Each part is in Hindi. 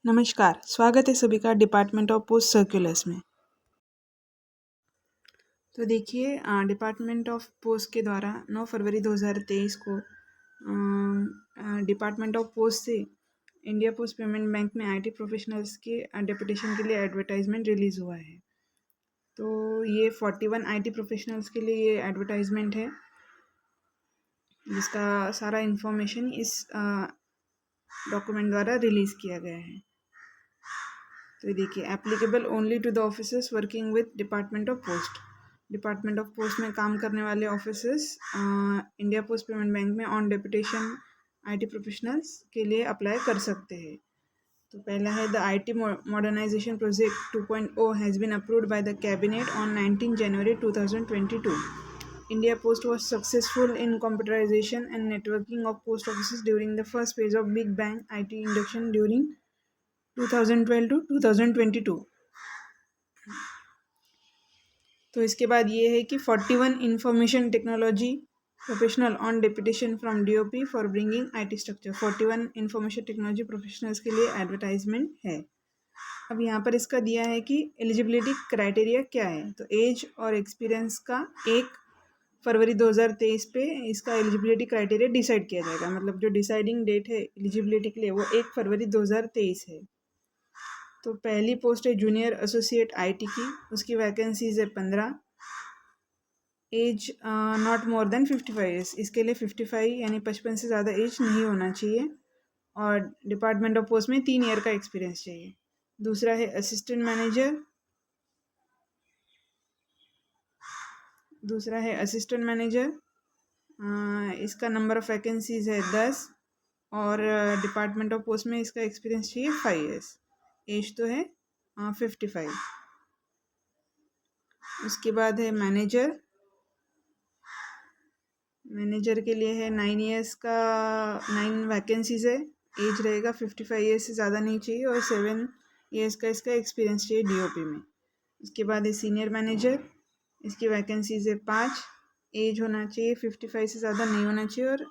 नमस्कार, स्वागत है सभी का डिपार्टमेंट ऑफ पोस्ट सर्कुलर्स में। तो देखिए, डिपार्टमेंट ऑफ पोस्ट के द्वारा 9 फरवरी 2023 को डिपार्टमेंट ऑफ पोस्ट से इंडिया पोस्ट पेमेंट बैंक में आईटी प्रोफेशनल्स के डेपुटेशन के लिए एडवर्टाइजमेंट रिलीज़ हुआ है। तो ये 41 आईटी प्रोफेशनल्स के लिए ये एडवर्टाइजमेंट है, जिसका सारा इन्फॉर्मेशन इस डॉक्यूमेंट द्वारा रिलीज़ किया गया है। तो देखिए, applicable only to the officers working with department of post. Department of post में काम करने वाले officers India Post Payment Bank में ऑन डेपुटेशन आईटी प्रोफेशनल्स के लिए अप्लाई कर सकते हैं। तो पहला है, the IT modernisation project 2.0 has been approved by the cabinet on 19 January 2022. India Post was successful in computerization and networking of post offices during the first phase of Big Bang IT induction during 2012 to 2022. तो इसके बाद ये है कि 41 information technology professional on deputation from DOP for bringing IT structure. 41 information technology professionals के लिए एडवर्टाइजमेंट है। अब यहाँ पर इसका दिया है कि एलिजिबिलिटी क्राइटेरिया क्या है। तो एज और एक्सपीरियंस का 1 फरवरी 2023 पे इसका एलिजिबिलिटी क्राइटेरिया डिसाइड किया जाएगा। मतलब जो डिसाइडिंग डेट है एलिजिबिलिटी के लिए वो 1 फरवरी 2023 है। तो पहली पोस्ट है जूनियर एसोसिएट आईटी की, उसकी वैकेंसीज है 15। Age not more than 55 years, इसके लिए 55 यानी 55 से ज़्यादा एज नहीं होना चाहिए। और डिपार्टमेंट ऑफ पोस्ट में 3 ईयर का एक्सपीरियंस चाहिए। दूसरा है असिस्टेंट मैनेजर। इसका नंबर ऑफ़ वैकेंसीज है 10 और डिपार्टमेंट ऑफ पोस्ट में इसका एक्सपीरियंस चाहिए 5 ईयर्स। एज तो है 55। उसके बाद है मैनेजर के लिए है 9 ईयर्स का 9 वैकेंसीज है। एज रहेगा 55 ईयर्स से ज़्यादा नहीं चाहिए और 7 ईयर्स का इसका एक्सपीरियंस चाहिए डीओपी में। उसके बाद है सीनियर मैनेजर, इसकी वैकेंसीज है 5। एज होना चाहिए 55 से ज़्यादा नहीं होना चाहिए और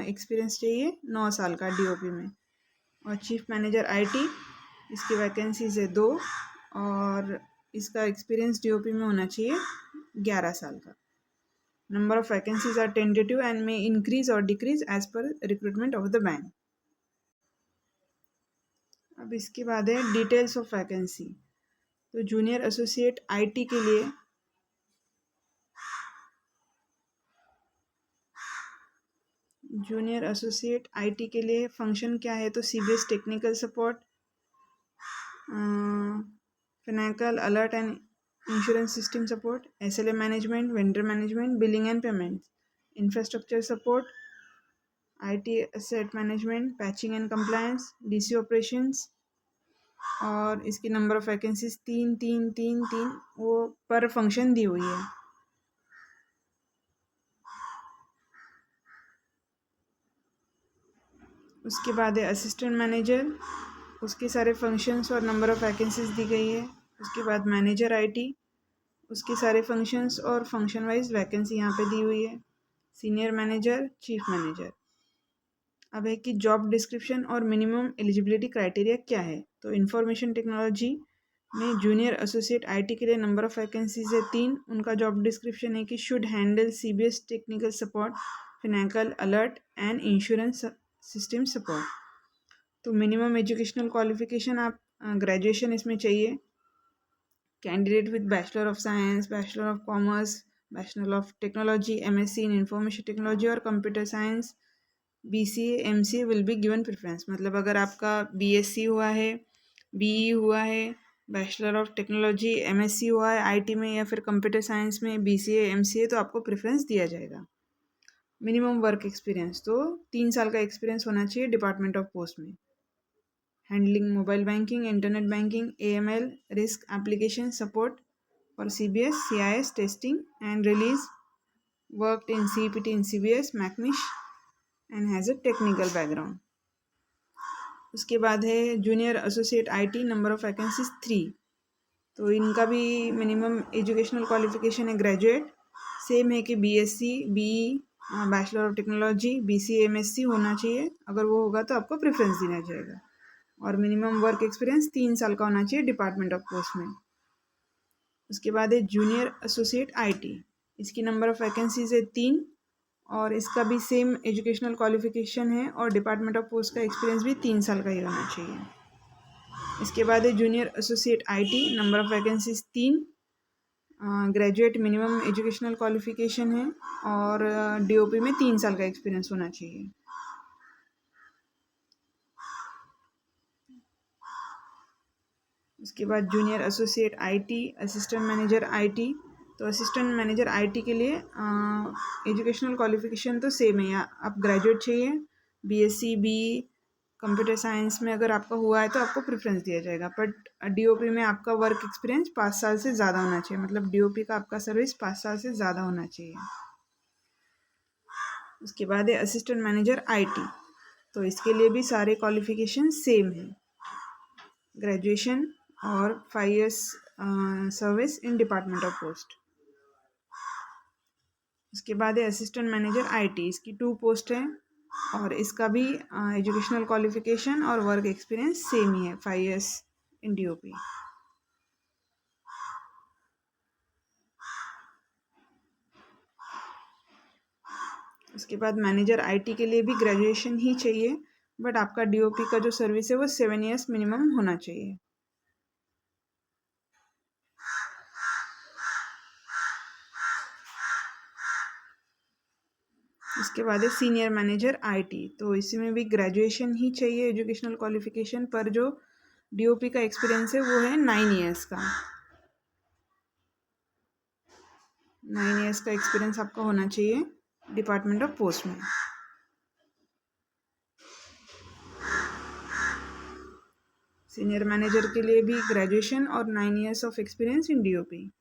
एक्सपीरियंस चाहिए 9 साल का डीओपी में। और चीफ मैनेजर आईटी, इसकी वैकेंसीज है 2 और इसका एक्सपीरियंस डीओपी में होना चाहिए 11 साल का। Number of vacancies are tentative and may increase or decrease as per recruitment of the bank. अब इसके बाद है डिटेल्स ऑफ वैकेंसी। तो जूनियर एसोसिएट आईटी के लिए फंक्शन क्या है। तो CBS technical support, Finacle alert and insurance system support, SLA management, vendor management, billing and payments, infrastructure support, IT asset management, patching and compliance, DC operations. और इसकी नंबर ऑफ वैकेंसीज 3 वो पर फंक्शन दी हुई है। उसके बाद है असिस्टेंट मैनेजर, उसके सारे फंक्शंस और नंबर ऑफ़ वैकेंसीज दी गई है। उसके बाद मैनेजर आईटी, उसके सारे फंक्शंस और फंक्शन वाइज वैकेंसी यहाँ पे दी हुई है। Senior manager, chief manager. अब है कि जॉब डिस्क्रिप्शन और मिनिमम एलिजिबिलिटी क्राइटेरिया क्या है। तो इंफॉर्मेशन टेक्नोलॉजी में जूनियर एसोसिएट आईटी के लिए नंबर ऑफ़ वैकेंसीज है 3। उनका जॉब डिस्क्रिप्शन है कि should handle CBS technical support, Finacle alert and insurance system support. तो मिनिमम एजुकेशनल क्वालिफिकेशन आप ग्रेजुएशन इसमें चाहिए। Candidate with bachelor of science, bachelor of commerce, bachelor of technology, MSc in information technology और computer science, BCA, MCA will be given preference. मतलब अगर आपका बीएससी हुआ है, बीई हुआ है, बैचलर ऑफ टेक्नोलॉजी, एमएससी हुआ है आईटी में या फिर कंप्यूटर साइंस में बीसीए, एमसीए, तो आपको प्रेफरेंस दिया जाएगा। मिनिमम वर्क एक्सपीरियंस तो 3 साल का एक्सपीरियंस होना चाहिए डिपार्टमेंट ऑफ पोस्ट में। Handling mobile banking, internet banking, AML, risk application support for CBS, CIS testing and release, worked in CPT in CBS, McNish and has a technical background. उसके बाद है junior associate IT, number of vacancies 3। तो इनका भी मिनिमम एजुकेशनल क्वालिफिकेशन है ग्रेजुएट। सेम है कि BSc, BE, bachelor of technology, BCA, MSc होना चाहिए। अगर वो होगा तो आपको प्रेफरेंस दिया जाएगा। और मिनिमम वर्क एक्सपीरियंस 3 साल का होना चाहिए डिपार्टमेंट ऑफ पोस्ट में। उसके बाद है जूनियर एसोसिएट आईटी, इसकी नंबर ऑफ़ वैकेंसीज है 3 और इसका भी सेम एजुकेशनल क्वालिफिकेशन है और डिपार्टमेंट ऑफ पोस्ट का एक्सपीरियंस भी 3 साल का ही होना चाहिए। इसके बाद है junior associate IT, number of vacancies 3, graduate minimum educational qualification है और डीओपी में 3 साल का एक्सपीरियंस होना चाहिए। उसके बाद junior associate IT, assistant manager IT, तो असिस्टेंट मैनेजर आईटी के लिए एजुकेशनल क्वालिफिकेशन तो सेम है, या आप ग्रेजुएट चाहिए, बीएससी बी कंप्यूटर साइंस में अगर आपका हुआ है तो आपको प्रेफरेंस दिया जाएगा। बट डीओपी में आपका वर्क एक्सपीरियंस 5 साल से ज़्यादा होना चाहिए, मतलब डीओपी का आपका सर्विस 5 साल से ज़्यादा होना चाहिए। उसके बाद है असिस्टेंट मैनेजर आईटी, तो इसके लिए भी सारे क्वालिफिकेशन सेम है, ग्रेजुएशन और 5 years service in department of post. उसके बाद है असिस्टेंट मैनेजर आईटी, इसकी 2 पोस्ट हैं और इसका भी एजुकेशनल क्वालिफिकेशन और वर्क एक्सपीरियंस सेम ही है, 5 years इन डीओपी। उसके बाद मैनेजर आईटी के लिए भी ग्रेजुएशन ही चाहिए, बट आपका डीओपी का जो सर्विस है वो 7 years मिनिमम होना चाहिए। इसके बाद है सीनियर मैनेजर आईटी, तो इसमें भी ग्रेजुएशन ही चाहिए एजुकेशनल क्वालिफिकेशन, पर जो डीओपी का एक्सपीरियंस है वो है 9 years का। 9 years का एक्सपीरियंस आपका होना चाहिए डिपार्टमेंट ऑफ पोस्ट में। सीनियर मैनेजर के लिए भी ग्रेजुएशन और 9 years of experience in DOP.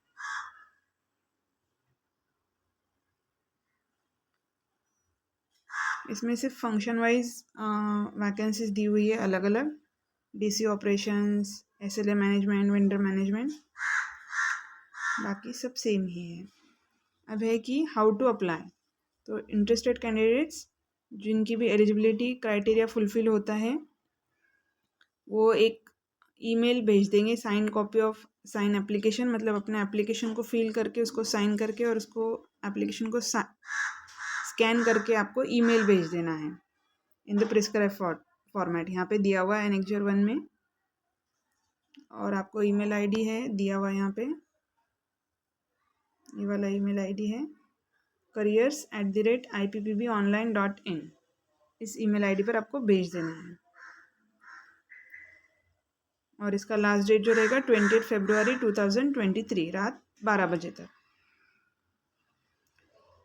इसमें सिर्फ फंक्शन वाइज वैकेंसीज दी हुई है अलग अलग, DC operations, SLA management, vendor management, बाकी सब सेम ही है। अब है कि हाउ टू अप्लाई, तो इंटरेस्टेड कैंडिडेट्स जिनकी भी एलिजिबिलिटी क्राइटेरिया फुलफिल होता है वो एक ईमेल भेज देंगे, sign copy of sign application, मतलब अपने एप्लीकेशन को फिल करके उसको साइन करके और उसको एप्लीकेशन को स्कैन करके आपको ईमेल भेज देना है इन द प्रिस्क्राइब फॉर्मेट, यहाँ पे दिया हुआ है एनेक्चर 1 में, और आपको ईमेल आईडी है दिया हुआ यहाँ पे, ये वाला ईमेल आईडी है careers@ippbonline.in, इस ईमेल आईडी पर आपको भेज देना है। और इसका लास्ट डेट जो रहेगा 28 फरवरी 2023 रात 12 बजे तक।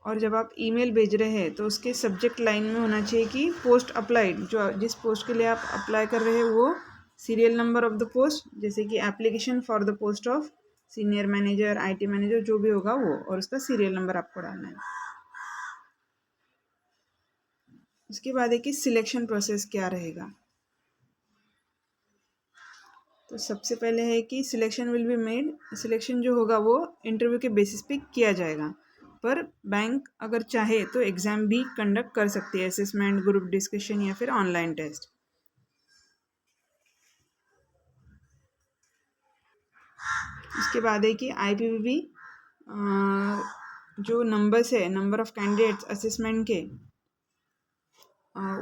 और जब आप ईमेल भेज रहे हैं तो उसके सब्जेक्ट लाइन में होना चाहिए कि पोस्ट अप्लाइड, जो जिस पोस्ट के लिए आप अप्लाई कर रहे हैं वो serial number of the post, जैसे कि application for the post of senior manager, IT manager, जो भी होगा वो, और उसका सीरियल नंबर आपको डालना है। उसके बाद है कि सिलेक्शन प्रोसेस क्या रहेगा, तो सबसे पहले है कि selection will be made, selection जो होगा वो इंटरव्यू के बेसिस पे किया जाएगा, पर बैंक अगर चाहे तो एग्ज़ाम भी कंडक्ट कर सकती है, असेसमेंट, ग्रुप डिस्कशन या फिर ऑनलाइन टेस्ट। उसके बाद है कि आईपीपीबी जो नंबर्स है, नंबर ऑफ़ कैंडिडेट्स असेसमेंट के,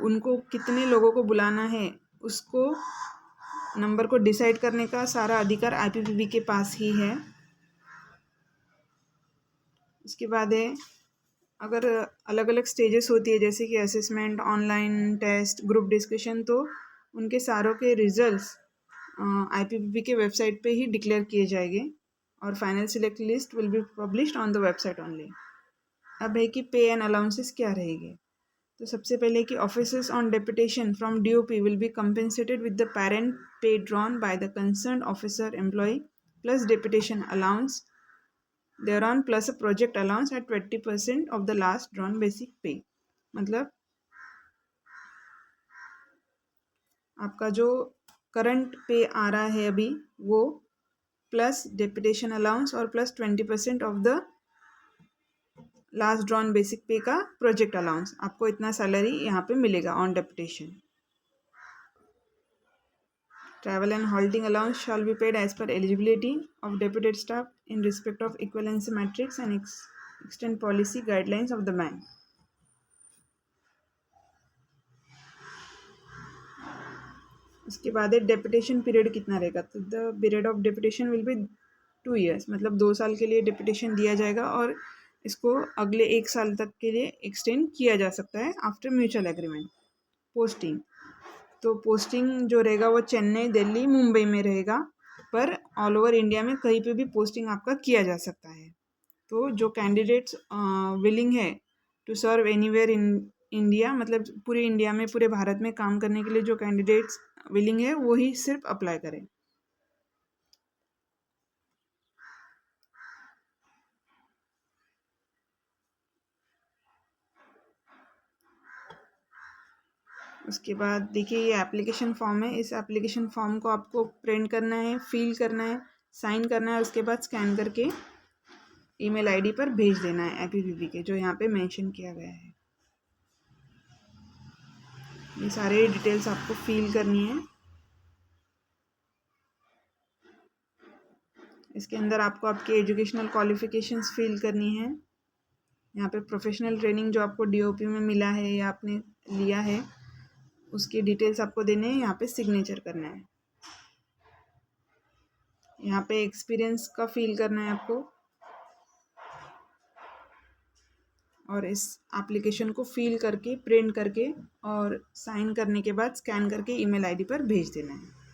उनको कितने लोगों को बुलाना है उसको नंबर को डिसाइड करने का सारा अधिकार आईपीपीबी के पास ही है। उसके बाद है अगर अलग अलग स्टेजेस होती है जैसे कि assessment, online test, group discussion, तो उनके सारों के रिजल्ट्स आईपीपीबी के वेबसाइट पे ही डिक्लेयर किए जाएंगे और final select list will be published on the website only. अब है कि पे एंड अलाउंसेस क्या रहेंगे, तो सबसे पहले कि officers on deputation from DOP will be compensated with the parent pay drawn by the concerned officer employ plus deputation allowance thereon plus a project allowance at 20% of the last drawn basic pay। मतलब आपका जो करंट पे आ रहा है अभी वो प्लस डेपुटेशन अलाउंस और plus 20% of the last drawn basic पे का प्रोजेक्ट अलाउंस, आपको इतना सैलरी यहाँ पे मिलेगा on deputation. Travel and halting allowance shall be paid as per eligibility of deputed staff in respect of equivalency matrix and extent policy guidelines of the bank. उसके बाद है डेपुटेशन पीरियड कितना रहेगा, तो the period of deputation will be 2 years, मतलब 2 साल के लिए डेपुटेशन दिया जाएगा और इसको अगले 1 साल तक के लिए एक्सटेंड किया जा सकता है आफ्टर म्यूचुअल एग्रीमेंट। पोस्टिंग, तो पोस्टिंग जो रहेगा वो चेन्नई, दिल्ली, मुंबई में रहेगा, पर ऑल ओवर इंडिया में कहीं पे भी पोस्टिंग आपका किया जा सकता है। तो जो कैंडिडेट्स विलिंग है to serve anywhere in India, मतलब पूरे इंडिया में, पूरे भारत में काम करने के लिए जो कैंडिडेट्स विलिंग है वो ही सिर्फ अप्लाई करें। उसके बाद देखिए ये एप्लीकेशन फॉर्म है, इस एप्लीकेशन फॉर्म को आपको प्रिंट करना है, फिल करना है, साइन करना है, उसके बाद स्कैन करके ईमेल आईडी पर भेज देना है एपीपीबी के, जो यहाँ पे मेंशन किया गया है। ये सारे डिटेल्स आपको फिल करनी है। इसके अंदर आपको आपके एजुकेशनल क्वालिफिकेशंस फिल करनी है। यहाँ पे प्रोफेशनल ट्रेनिंग जो आपको डीओपी में मिला है या आपने लिया है उसकी डिटेल्स आपको देने हैं, यहाँ पे सिग्नेचर करना है। यहाँ पे एक्सपीरियंस का फिल करना है आपको, और इस एप्लीकेशन को फिल करके, प्रिंट करके और साइन करने के बाद स्कैन करके ईमेल आईडी पर भेज देना है।